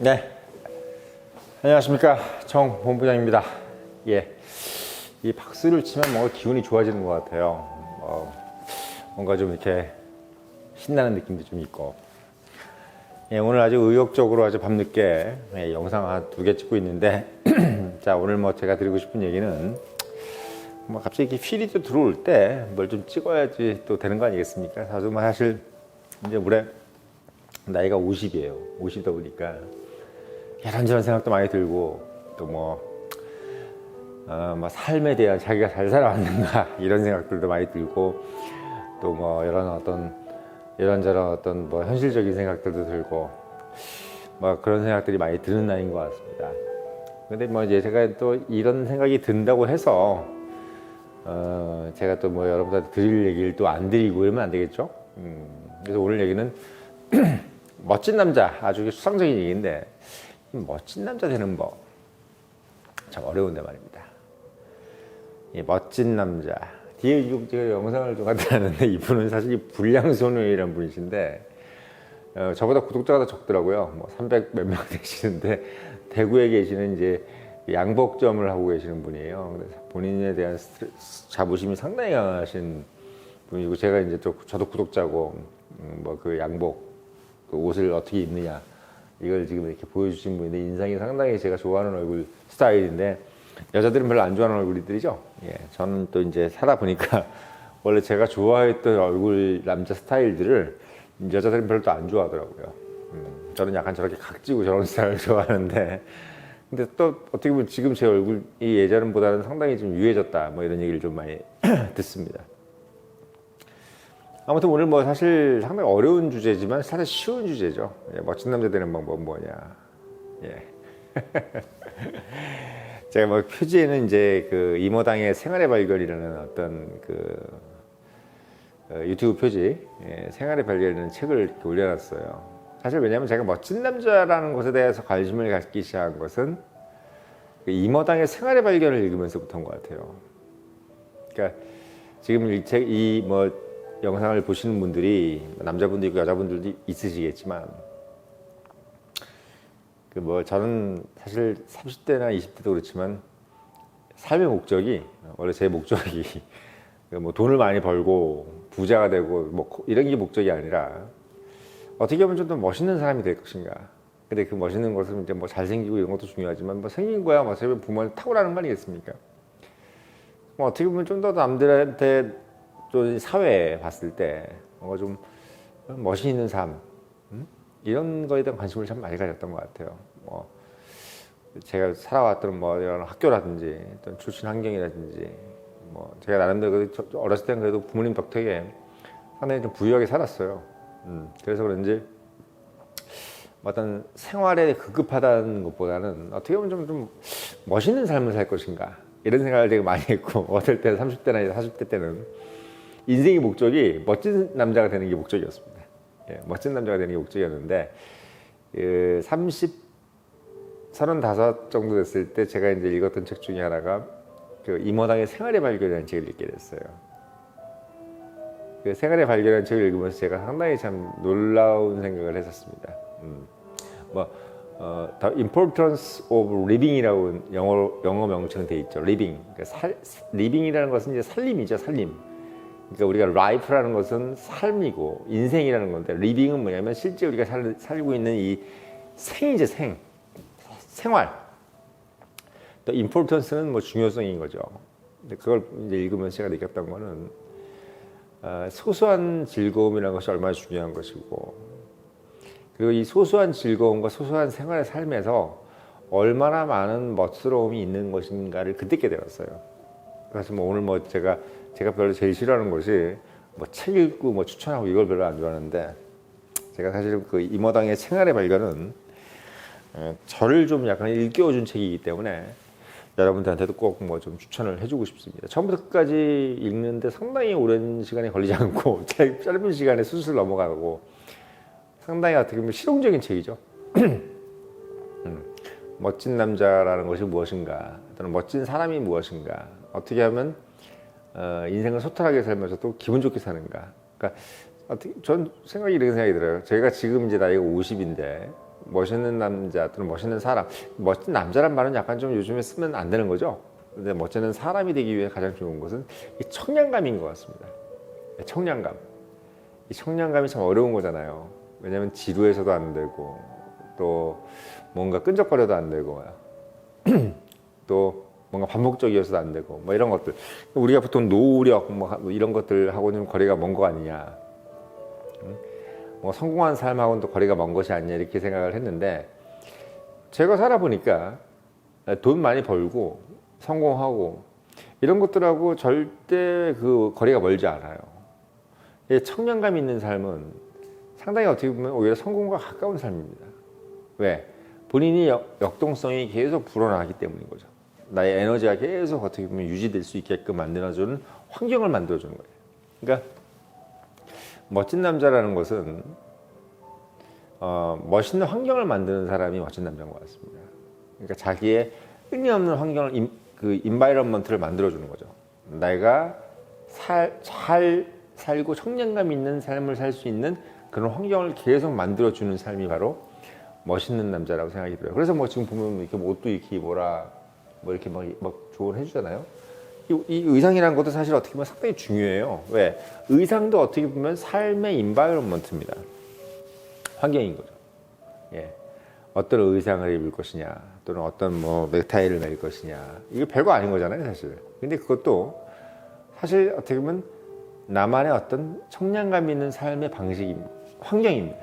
네, 안녕하십니까, 정 본부장입니다. 예, 이 박수를 치면 뭔가 기분이 좋아지는 것 같아요. 뭔가 좀 이렇게 신나는 느낌도 좀 있고. 예, 오늘 아주 의욕적으로 아주 밤늦게 영상 한 2개 찍고 있는데 자, 오늘 뭐 제가 드리고 싶은 얘기는 뭐 갑자기 이렇게 필이 또 들어올 때 뭘 좀 찍어야지 또 되는 거 아니겠습니까? 사실 이제 올해 나이가 50이에요. 50이다 보니까 이런저런 생각도 많이 들고, 또 뭐 삶에 대한 자기가 잘 살아왔는가 이런 생각들도 많이 들고, 또 뭐 이런저런 어떤 뭐 현실적인 생각들도 들고, 뭐 그런 생각들이 많이 드는 나이인 것 같습니다. 근데 뭐 이제 제가 또 이런 생각이 든다고 해서 제가 또 뭐 여러분들한테 드릴 얘기를 또 안 드리고 이러면 안 되겠죠. 그래서 오늘 얘기는 멋진 남자, 아주 수상적인 얘기인데, 멋진 남자 되는 법 참 어려운데 말입니다. 이 멋진 남자 뒤에 제가 영상을 좀 갖다 놨는데, 이분은 사실 불량소년이라는 분이신데 저보다 구독자가 더 적더라고요. 뭐 300 몇 명 되시는데, 대구에 계시는 이제 양복점을 하고 계시는 분이에요. 그래서 본인에 대한 자부심이 상당히 강하신 분이고, 제가 이제 또 저도 구독자고, 뭐 그 양복 그 옷을 어떻게 입느냐 이걸 지금 이렇게 보여주신 분인데, 인상이 상당히 제가 좋아하는 얼굴 스타일인데, 여자들은 별로 안 좋아하는 얼굴이들이죠. 예, 저는 또 이제 살다 보니까 원래 제가 좋아했던 얼굴 남자 스타일들을 여자들은 별로 또 안 좋아하더라고요. 저는 약간 저렇게 각지고 저런 스타일을 좋아하는데, 근데 또 어떻게 보면 지금 제 얼굴이 예전보다는 상당히 좀 유해졌다, 뭐 이런 얘기를 좀 많이 듣습니다. 아무튼 오늘 뭐 사실 상당히 어려운 주제지만 사실 쉬운 주제죠. 예, 멋진 남자 되는 방법은 뭐냐. 예. 제가 뭐 표지에는 이제 그 이모당의 생활의 발견이라는 어떤 그 유튜브 표지, 생활의 발견이라는 책을 이렇게 올려놨어요. 사실 왜냐하면 제가 멋진 남자라는 것에 대해서 관심을 갖기 시작한 것은 그 이모당의 생활의 발견을 읽으면서부터인 것 같아요. 그러니까 지금 이 뭐 영상을 보시는 분들이 남자분도 있고 여자분들도 있으시겠지만, 그 뭐 저는 사실 30대나 20대도 그렇지만 삶의 목적이, 원래 제 목적이 뭐 돈을 많이 벌고 부자가 되고 뭐 이런 게 목적이 아니라, 어떻게 보면 좀 더 멋있는 사람이 될 것인가. 근데 그 멋있는 것은 이제 뭐 잘생기고 이런 것도 중요하지만, 뭐 생긴 거야 뭐 어차피 부모는 탁월하는 거 아니겠습니까? 뭐 어떻게 보면 좀 더 남들한테 또 사회에 봤을 때 뭔가 좀 멋이 있는 삶, 이런 거에 대한 관심을 참 많이 가졌던 것 같아요. 뭐 제가 살아왔던 뭐 이런 학교라든지 어떤 출신 환경이라든지, 뭐 제가 나름대로 어렸을 때는 그래도 부모님 덕택에 상당히 좀 부유하게 살았어요. 그래서 그런지 어떤 생활에 급급하다는 것보다는 어떻게 보면 좀 멋있는 삶을 살 것인가, 이런 생각을 되게 많이 했고, 어떨 때 30대나 40대 때는 인생의 목적이 멋진 남자가 되는 게 목적이었습니다. 예, 멋진 남자가 되는 게 목적이었는데, 35 정도 됐을 때 제가 이제 읽었던 책 중에 하나가 그 이모당의 생활의 발견이라는 책을 읽게 됐어요. 그 생활의 발견이라는 책을 읽으면서 제가 상당히 참 놀라운 생각을 했었습니다. The Importance of Living이라고 영어 명칭은 돼 있죠. Living. 그러니까 Living이라는 것은 이제 살림이죠, 살림. 그러니까 우리가 life라는 것은 삶이고 인생이라는 건데, living은 뭐냐면 실제 우리가 살고 있는 이 생이죠, 생활. 또 importance는 뭐 중요성인 거죠. 근데 그걸 이제 읽으면서 제가 느꼈던 거는 소소한 즐거움이라는 것이 얼마나 중요한 것이고, 그리고 이 소소한 즐거움과 소소한 생활의 삶에서 얼마나 많은 멋스러움이 있는 것인가를 그때 깨달았어요. 그래서 뭐 오늘 뭐 제가 별로 제일 싫어하는 것이 뭐 책 읽고 뭐 추천하고 이걸 별로 안 좋아하는데, 제가 사실 그 이모당의 생활의 발견은 저를 좀 약간 일깨워준 책이기 때문에 여러분들한테도 꼭 뭐 좀 추천을 해주고 싶습니다. 처음부터 끝까지 읽는데 상당히 오랜 시간이 걸리지 않고 짧은 시간에 술술 넘어가고, 상당히 어떻게 보면 실용적인 책이죠. 멋진 남자라는 것이 무엇인가, 또는 멋진 사람이 무엇인가, 어떻게 하면 인생을 소탈하게 살면서 또 기분 좋게 사는가. 그러니까 전 생각이 이런 생각이 들어요. 제가 지금 이제 나이가 50인데 멋있는 남자 또는 멋있는 사람, 멋진 남자란 말은 약간 좀 요즘에 쓰면 안 되는 거죠. 근데 멋지는 사람이 되기 위해 가장 좋은 것은 이 청량감인 것 같습니다. 청량감. 이 청량감이 참 어려운 거잖아요. 왜냐하면 지루해서도 안 되고 또 뭔가 끈적거려도 안 되고 또 뭔가 반복적이어서도 안 되고 뭐 이런 것들, 우리가 보통 노력 뭐 이런 것들하고는 거리가 먼 거 아니냐, 뭐 성공한 삶하고는 또 거리가 먼 것이 아니냐 이렇게 생각을 했는데, 제가 살아보니까 돈 많이 벌고 성공하고 이런 것들하고 절대 그 거리가 멀지 않아요. 청량감 있는 삶은 상당히 어떻게 보면 오히려 성공과 가까운 삶입니다. 왜? 본인이 역동성이 계속 불어나기 때문인 거죠. 나의 에너지가 계속 어떻게 보면 유지될 수 있게끔 만들어주는 환경을 만들어주는 거예요. 그러니까 멋진 남자라는 것은 멋있는 환경을 만드는 사람이 멋진 남자인 것 같습니다. 그러니까 자기의 끊임없는 환경을 그 인바이런먼트를 만들어주는 거죠. 내가 잘 살고 청량감 있는 삶을 살 수 있는 그런 환경을 계속 만들어주는 삶이 바로 멋있는 남자라고 생각이 들어요. 그래서 뭐 지금 보면 이렇게 뭐 옷도 이렇게 입어라, 뭐 이렇게 막 조언해 주잖아요. 이 의상이라는 것도 사실 어떻게 보면 상당히 중요해요. 왜? 의상도 어떻게 보면 삶의 인바이런먼트입니다. 환경인 거죠. 예. 어떤 의상을 입을 것이냐, 또는 어떤 뭐 넥타이를 맬 것이냐, 이게 별거 아닌 거잖아요, 사실. 근데 그것도 사실 어떻게 보면 나만의 어떤 청량감 있는 삶의 방식입니다. 환경입니다.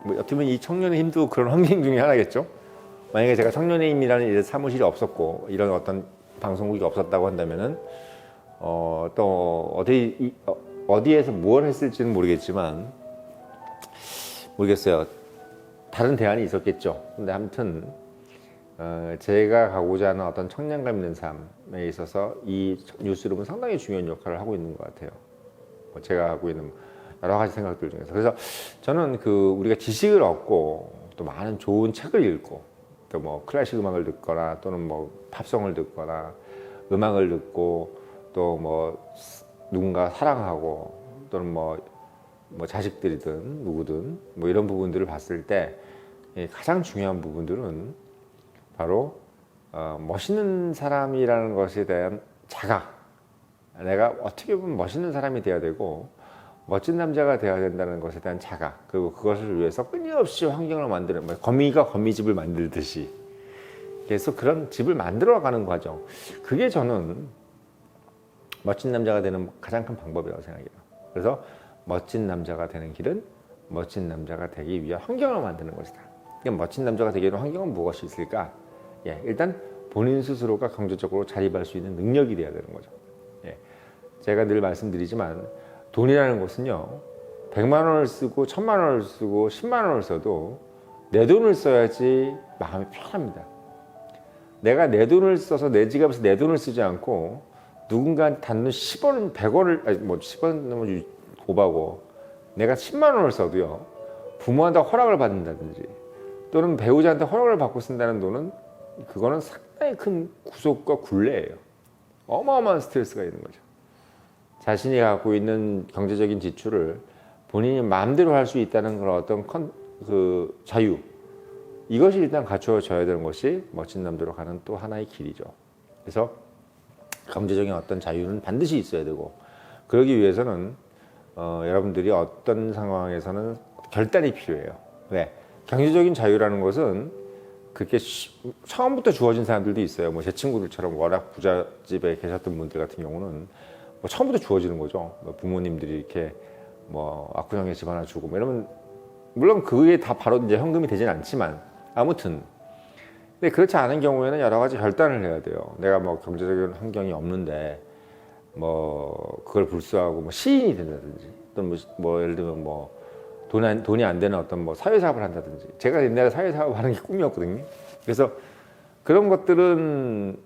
뭐 어떻게 보면 이 청년의 힘도 그런 환경 중에 하나겠죠. 만약에 제가 청년의 힘이라는 사무실이 없었고 이런 어떤 방송국이 없었다고 한다면은 또 어디에서 뭘 했을지는 모르겠어요. 다른 대안이 있었겠죠. 근데 아무튼 제가 가고자 하는 어떤 청량감 있는 삶에 있어서 이 뉴스룸은 상당히 중요한 역할을 하고 있는 것 같아요. 제가 하고 있는 여러 가지 생각들 중에서. 그래서 저는 우리가 지식을 얻고 또 많은 좋은 책을 읽고 또 뭐 클래식 음악을 듣거나 또는 뭐 팝송을 듣거나 음악을 듣고 또 뭐 누군가 사랑하고 또는 뭐 자식들이든 누구든 뭐 이런 부분들을 봤을 때 가장 중요한 부분들은 바로 멋있는 사람이라는 것에 대한 자각, 내가 어떻게 보면 멋있는 사람이 되어야 되고 멋진 남자가 되어야 된다는 것에 대한 자각, 그리고 그것을 위해서 끊임없이 환경을 만드는, 거미가 거미집을 만들듯이 계속 그런 집을 만들어가는 과정, 그게 저는 멋진 남자가 되는 가장 큰 방법이라고 생각해요. 그래서 멋진 남자가 되는 길은 멋진 남자가 되기 위한 환경을 만드는 것이다. 그러니까 멋진 남자가 되기 위한 환경은 무엇이 있을까? 일단 본인 스스로가 경제적으로 자립할 수 있는 능력이 돼야 되는 거죠. 제가 늘 말씀드리지만 돈이라는 것은요, 100만 원을 쓰고 1000만 원을 쓰고 10만 원을 써도 내 돈을 써야지 마음이 편합니다. 내가 내 돈을 써서 내 지갑에서 내 돈을 쓰지 않고 누군가한테 단돈 10원, 100원을, 아니 뭐 10원 너무 오바고, 내가 10만 원을 써도요, 부모한테 허락을 받는다든지 또는 배우자한테 허락을 받고 쓴다는 돈은 그거는 상당히 큰 구속과 굴레예요. 어마어마한 스트레스가 있는 거죠. 자신이 갖고 있는 경제적인 지출을 본인이 마음대로 할 수 있다는 그런 어떤 자유, 이것이 일단 갖추어져야 되는 것이 멋진 남자로 가는 또 하나의 길이죠. 그래서 경제적인 어떤 자유는 반드시 있어야 되고, 그러기 위해서는 여러분들이 어떤 상황에서는 결단이 필요해요. 왜? 경제적인 자유라는 것은 그렇게 처음부터 주어진 사람들도 있어요. 뭐 제 친구들처럼 워낙 부잣집에 계셨던 분들 같은 경우는 뭐 처음부터 주어지는 거죠. 뭐 부모님들이 이렇게 뭐 압구정에 집 하나 주고 뭐 이러면, 물론 그게 다 바로 이제 현금이 되진 않지만 아무튼, 근데 그렇지 않은 경우에는 여러 가지 결단을 해야 돼요. 내가 뭐 경제적인 환경이 없는데 뭐 그걸 불수하고 뭐 시인이 된다든지 또는 뭐 예를 들면 뭐 돈이 안 되는 어떤 뭐 사회사업을 한다든지, 제가 옛날에 사회사업 하는 게 꿈이었거든요. 그래서 그런 것들은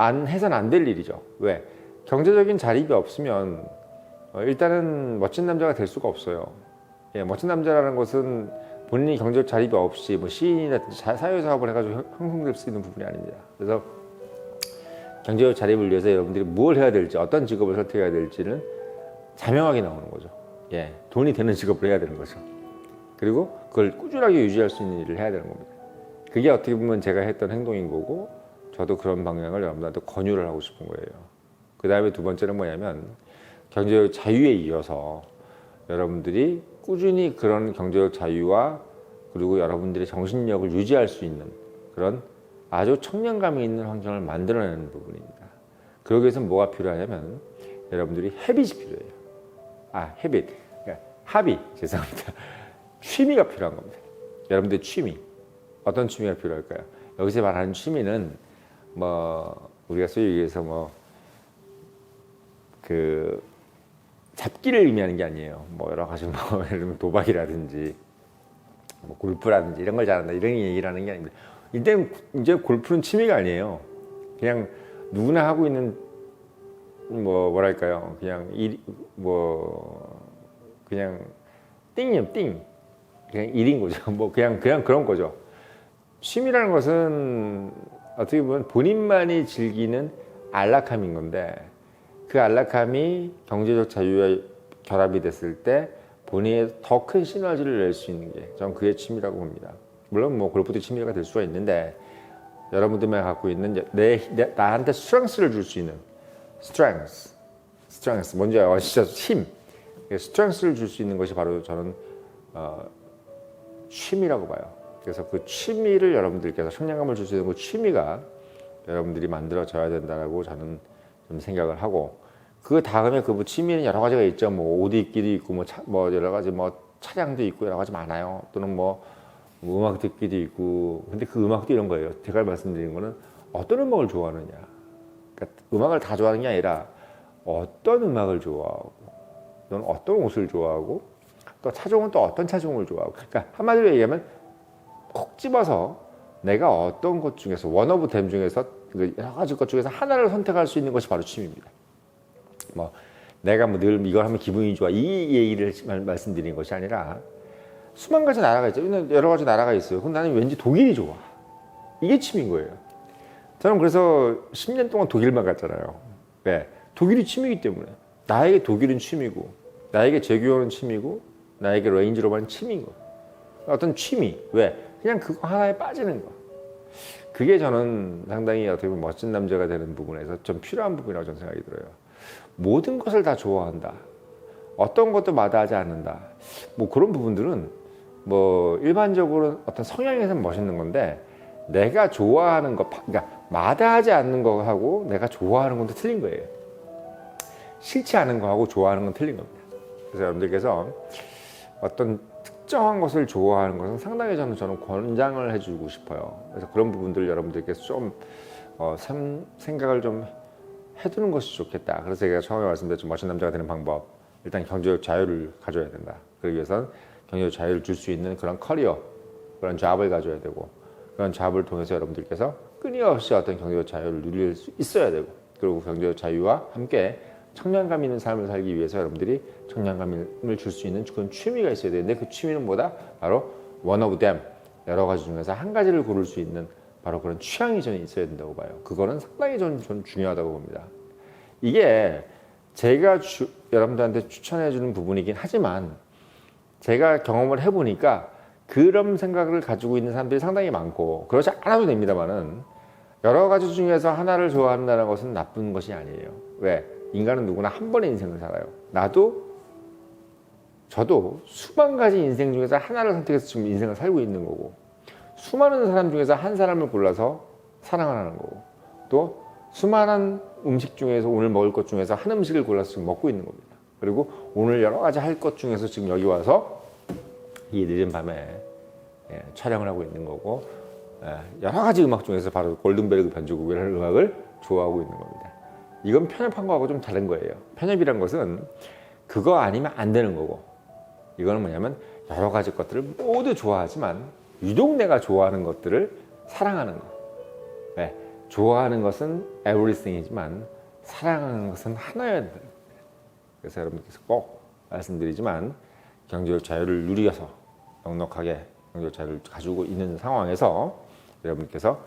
해서는 안 될 일이죠. 왜? 경제적인 자립이 없으면 일단은 멋진 남자가 될 수가 없어요. 멋진 남자라는 것은 본인이 경제적 자립이 없이 뭐 시인이라든지 사회사업을 해가지고 형성될 수 있는 부분이 아닙니다. 그래서 경제적 자립을 위해서 여러분들이 뭘 해야 될지, 어떤 직업을 선택해야 될지는 자명하게 나오는 거죠. 돈이 되는 직업을 해야 되는 거죠. 그리고 그걸 꾸준하게 유지할 수 있는 일을 해야 되는 겁니다. 그게 어떻게 보면 제가 했던 행동인 거고 저도 그런 방향을 여러분들한테 권유를 하고 싶은 거예요. 그 다음에 두 번째는 뭐냐면 경제적 자유에 이어서 여러분들이 꾸준히 그런 경제적 자유와 그리고 여러분들의 정신력을 유지할 수 있는 그런 아주 청량감이 있는 환경을 만들어내는 부분입니다. 그러기 위해서 뭐가 필요하냐면 여러분들이 헤빗이 필요해요. 헤빗. 그러니까 합의. 죄송합니다. 취미가 필요한 겁니다. 여러분들 취미. 어떤 취미가 필요할까요? 여기서 말하는 취미는 뭐 우리가 소위 얘기해서 잡기를 의미하는 게 아니에요. 뭐 여러 가지 예를 들면 도박이라든지 뭐 골프라든지 이런 걸 잘한다 이런 얘기를 하는 게 아닙니다. 일단 이제 골프는 취미가 아니에요. 그냥 누구나 하고 있는 뭐랄까요? 그냥 띵이요, 띵. 그냥 일인 거죠. 그냥 그런 거죠. 취미라는 것은 어떻게 보면 본인만이 즐기는 안락함인 건데 그 안락함이 경제적 자유와 결합이 됐을 때 본인의 더 큰 시너지를 낼 수 있는 게 저는 그게 취미라고 봅니다. 물론 골프도 취미가 될 수가 있는데 여러분들만 갖고 있는 나한테 스트렝스를 줄 수 있는 스트렝스 뭔지 아시죠? 힘. 스트렝스를 줄 수 있는 것이 바로 저는 취미라고 봐요. 그래서 그 취미를 여러분들께서 청량감을 줄 수 있는 그 취미가 여러분들이 만들어져야 된다고 저는 좀 생각을 하고 그 다음에 그 취미는 여러 가지가 있죠. 옷 입기도 있고 여러 가지 차량도 있고 여러 가지 많아요. 또는 음악 듣기도 있고. 근데 그 음악도 이런 거예요. 제가 말씀드리는 거는 어떤 음악을 좋아하느냐. 그러니까 음악을 다 좋아하는 게 아니라 어떤 음악을 좋아하고 또는 어떤 옷을 좋아하고 또 차종은 또 어떤 차종을 좋아하고. 그러니까 한마디로 얘기하면 콕 집어서 내가 어떤 것 중에서 원 오브 댐 중에서 여러 가지 것 중에서 하나를 선택할 수 있는 것이 바로 취미입니다. 내가 늘 이걸 하면 기분이 좋아 이 얘기를 말씀드리는 것이 아니라 수만 가지 나라가 있죠. 여러 가지 나라가 있어요. 근데 나는 왠지 독일이 좋아. 이게 취미인 거예요. 저는 그래서 10년 동안 독일만 갔잖아요. 왜? 독일이 취미이기 때문에. 나에게 독일은 취미고 나에게 제규어는 취미고 나에게 레인지로버는 취미인 거예요. 어떤 취미. 왜? 그냥 그거 하나에 빠지는 거. 그게 저는 상당히 어떻게 보면 멋진 남자가 되는 부분에서 좀 필요한 부분이라고 저는 생각이 들어요. 모든 것을 다 좋아한다. 어떤 것도 마다하지 않는다. 그런 부분들은 일반적으로 어떤 성향에서는 멋있는 건데 내가 좋아하는 것, 그러니까 마다하지 않는 거하고 내가 좋아하는 건 또 틀린 거예요. 싫지 않은 거하고 좋아하는 건 틀린 겁니다. 그래서 여러분들께서 어떤 특정한 것을 좋아하는 것은 상당히 저는 권장을 해주고 싶어요. 그래서 그런 부분들 여러분들께서 좀 생각을 좀 해두는 것이 좋겠다. 그래서 제가 처음에 말씀드렸죠. 멋진 남자가 되는 방법. 일단 경제적 자유를 가져야 된다. 그러기 위해서는 경제적 자유를 줄 수 있는 그런 커리어, 그런 잡을 가져야 되고 그런 잡을 통해서 여러분들께서 끊임없이 어떤 경제적 자유를 누릴 수 있어야 되고 그리고 경제적 자유와 함께 청량감 있는 삶을 살기 위해서 여러분들이 청량감을 줄 수 있는 그런 취미가 있어야 되는데 그 취미는 뭐다? 바로 one of them. 여러 가지 중에서 한 가지를 고를 수 있는 바로 그런 취향이 저는 있어야 된다고 봐요. 그거는 상당히 저는 중요하다고 봅니다. 이게 제가 여러분들한테 추천해주는 부분이긴 하지만 제가 경험을 해보니까 그런 생각을 가지고 있는 사람들이 상당히 많고 그렇지 않아도 됩니다만은 여러 가지 중에서 하나를 좋아한다는 것은 나쁜 것이 아니에요. 왜? 인간은 누구나 한 번의 인생을 살아요. 저도 수만 가지 인생 중에서 하나를 선택해서 지금 인생을 살고 있는 거고 수많은 사람 중에서 한 사람을 골라서 사랑을 하는 거고 또 수많은 음식 중에서 오늘 먹을 것 중에서 한 음식을 골라서 지금 먹고 있는 겁니다. 그리고 오늘 여러 가지 할 것 중에서 지금 여기 와서 이 늦은 밤에 촬영을 하고 있는 거고 여러 가지 음악 중에서 바로 골든베르그 변주곡이라는 음악을 좋아하고 있는 겁니다. 이건 편협한 거하고 좀 다른 거예요. 편협이란 것은 그거 아니면 안 되는 거고 이거는 뭐냐면 여러 가지 것들을 모두 좋아하지만 유독 내가 좋아하는 것들을 사랑하는 거. 네, 좋아하는 것은 everything이지만 사랑하는 것은 하나여야 된다. 그래서 여러분께서 꼭 말씀드리지만 경제적 자유를 누려서 넉넉하게 경제적 자유를 가지고 있는 상황에서 여러분께서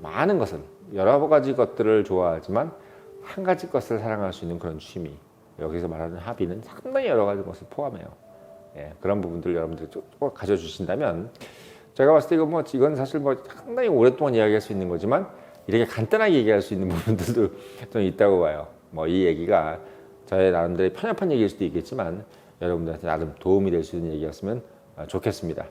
많은 것을 여러 가지 것들을 좋아하지만 한 가지 것을 사랑할 수 있는 그런 취미 여기서 말하는 합의는 상당히 여러 가지 것을 포함해요. 예, 그런 부분들 여러분들이 꼭 가져주신다면 제가 봤을 때 이건 사실 뭐 상당히 오랫동안 이야기할 수 있는 거지만 이렇게 간단하게 얘기할 수 있는 부분들도 좀 있다고 봐요. 뭐 이 얘기가 저의 나름대로 편협한 얘기일 수도 있겠지만 여러분들한테 나름 도움이 될 수 있는 얘기였으면 좋겠습니다.